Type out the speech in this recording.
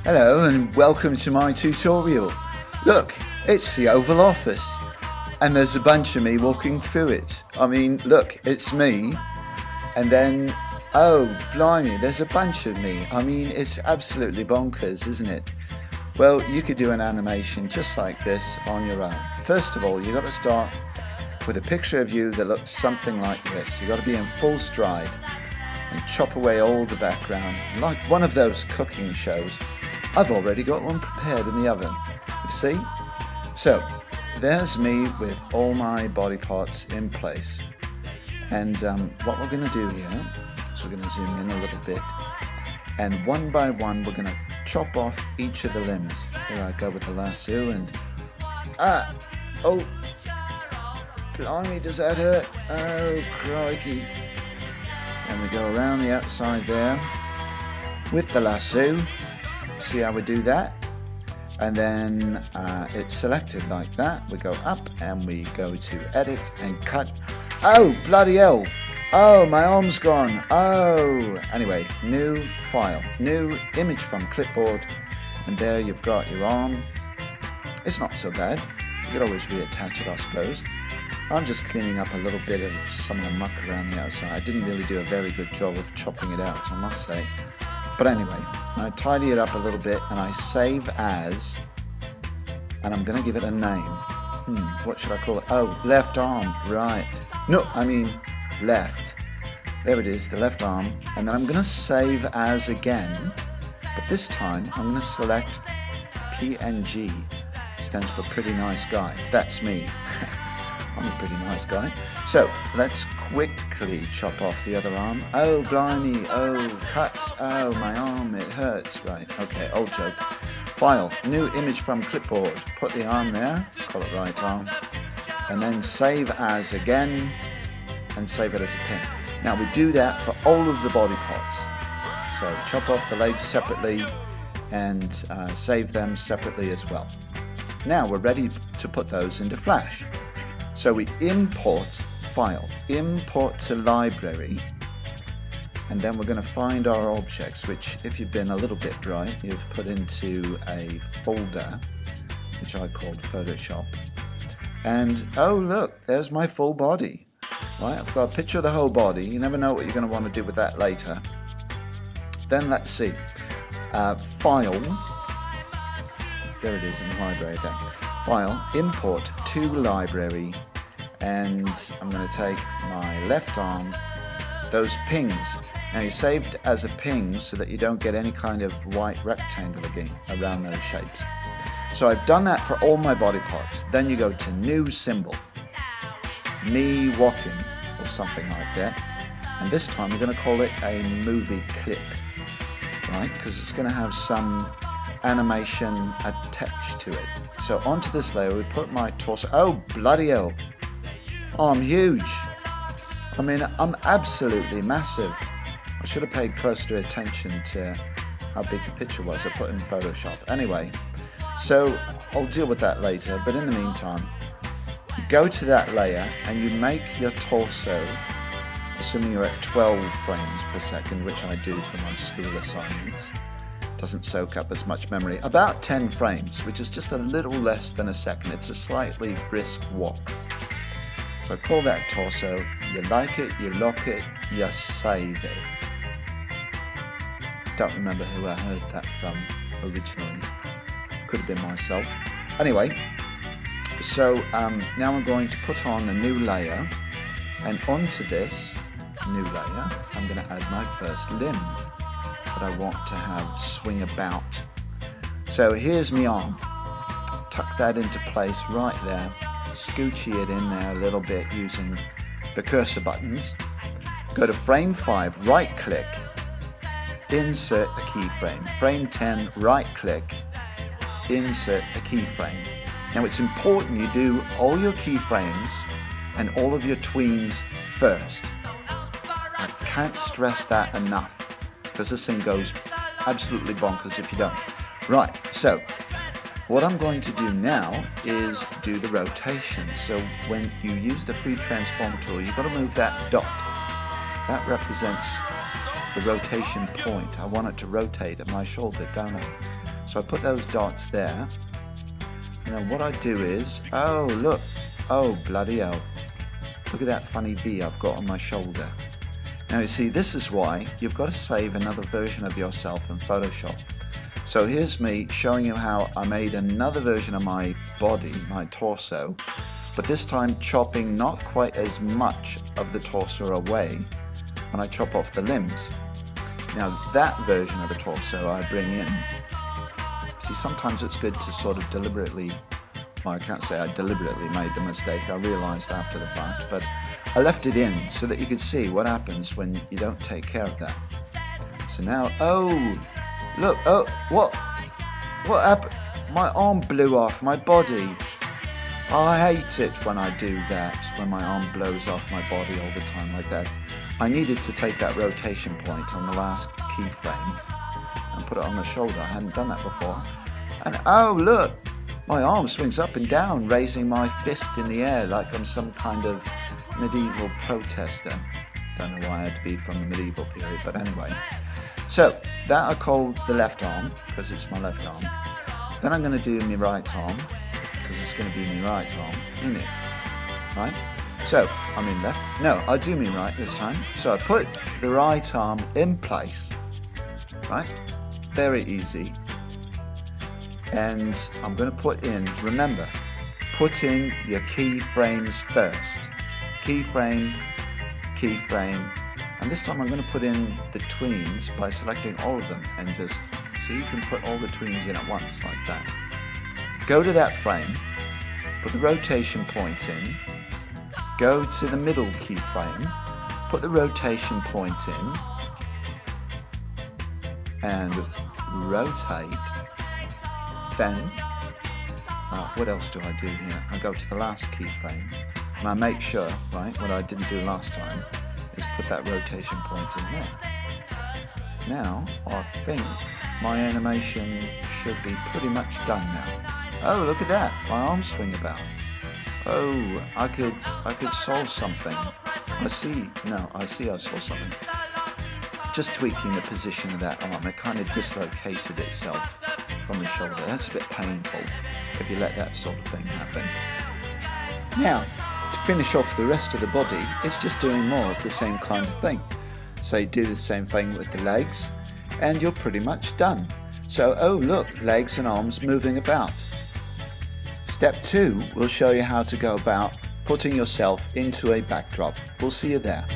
Hello and welcome to my tutorial. Look, it's the Oval Office and there's a bunch of me walking through it. I mean, look, it's me and then, oh blimey, there's a bunch of me. I mean, it's absolutely bonkers, isn't it? Well, you could do an animation just like this on your own. First of all, you've got to start with a picture of you that looks something like this. You've got to be in full stride and chop away all the background, like one of those cooking shows. I've already got one prepared in the oven, you see? So, there's me with all my body parts in place. And what we're going to do here is we're going to zoom in a little bit. And one by one, we're going to chop off each of the limbs. Here I go with the lasso and... oh, blimey, does that hurt? Oh, crikey. And we go around the outside there with the lasso. See how we do that? And then it's selected like that. We go up and we go to edit and cut. Oh, bloody hell. Oh, my arm's gone. Oh. Anyway, new file, new image from clipboard. And there you've got your arm. It's not so bad. You could always reattach it, I suppose. I'm just cleaning up a little bit of some of the muck around the outside. I didn't really do a very good job of chopping it out, I must say. But anyway, I tidy it up a little bit and I save as, and I'm going to give it a name. What should I call it? Oh, left arm, right. No, I mean left. There it is, the left arm. And then I'm going to save as again, but this time I'm going to select PNG. Stands for pretty nice guy. That's me. I'm a pretty nice guy. So let's quickly chop off the other arm. Oh blimey, oh cut, oh my arm, it hurts. Right, okay, old joke. File, new image from clipboard. Put the arm there, call it right arm. And then save as again, and save it as a pin. Now we do that for all of the body parts. So chop off the legs separately and save them separately as well. Now we're ready to put those into Flash. So we import file, import to library, and then we're going to find our objects, which if you've been a little bit bright, you've put into a folder, which I called Photoshop. And oh look, there's my full body. Right, I've got a picture of the whole body. You never know what you're going to want to do with that later. Then let's see. File, there it is in the library there. File, import to library, and I'm going to take my left arm, those pings. Now you saved as a ping so that you don't get any kind of white rectangle again around those shapes. So I've done that for all my body parts. Then you go to new symbol, me walking or something like that. And this time we're going to call it a movie clip, right? Because it's going to have some animation attached to it. So onto this layer we put my torso. Oh bloody hell, oh, I'm huge. I mean, I'm absolutely massive. I should have paid closer attention to how big the picture was I put in Photoshop. Anyway, so I'll deal with that later, but in the meantime you go to that layer and you make your torso, assuming you're at 12 frames per second, which I do for my school assignments. Doesn't soak up as much memory. About 10 frames, which is just a little less than a second. It's a slightly brisk walk. So I call that torso. You like it, you lock it, you save it. Don't remember who I heard that from originally. Could have been myself. Anyway, so now I'm going to put on a new layer, and onto this new layer I'm going to add my first limb that I want to have swing about. So here's my arm. Tuck that into place right there. Scoochy it in there a little bit using the cursor buttons. Go to frame 5, right click, insert a keyframe. Frame 10, right click, insert a keyframe. Now it's important you do all your keyframes and all of your tweens first. I can't stress that enough, because this thing goes absolutely bonkers if you don't. Right, so what I'm going to do now is do the rotation. So when you use the free transform tool, you've got to move that dot. That represents the rotation point. I want it to rotate at my shoulder, don't I? So I put those dots there. And then what I do is, oh look, oh bloody hell. Look at that funny V I've got on my shoulder. Now you see, this is why you've got to save another version of yourself in Photoshop. So here's me showing you how I made another version of my body, my torso, but this time chopping not quite as much of the torso away when I chop off the limbs. Now that version of the torso I bring in. See, sometimes it's good to sort of deliberately, well, I can't say I deliberately made the mistake, I realised after the fact, but I left it in so that you could see what happens when you don't take care of that. So now, oh, look, oh, what happened? My arm blew off, my body. I hate it when I do that, when my arm blows off my body all the time like that. I needed to take that rotation point on the last keyframe and put it on the shoulder. I hadn't done that before. And oh, look, my arm swings up and down, raising my fist in the air like I'm some kind of medieval protester. Don't know why I had to be from the medieval period, but anyway. So that I called the left arm because it's my left arm. Then I'm going to do my right arm because it's going to be my right arm, isn't it? Right? So I'm in left. No, I'll do me right this time. So I put the right arm in place. Right? Very easy. And I'm going to put in, remember, put in your keyframes first. Keyframe, keyframe. And this time I'm going to put in the tweens by selecting all of them and just, so you can put all the tweens in at once like that. Go to that frame, put the rotation point in, go to the middle keyframe, put the rotation point in, and rotate. Then, what else do I do here? I go to the last keyframe and I make sure, right, what I didn't do last time is put that rotation point in there. Now, I think my animation should be pretty much done now. Oh, look at that, my arms swing about. Oh, I could solve something. I see I saw something. Just tweaking the position of that arm, it kind of dislocated itself from the shoulder. That's a bit painful if you let that sort of thing happen. Now, to finish off the rest of the body, it's just doing more of the same kind of thing. So you do the same thing with the legs, and you're pretty much done. So, oh look, legs and arms moving about. Step 2 will show you how to go about putting yourself into a backdrop. We'll see you there.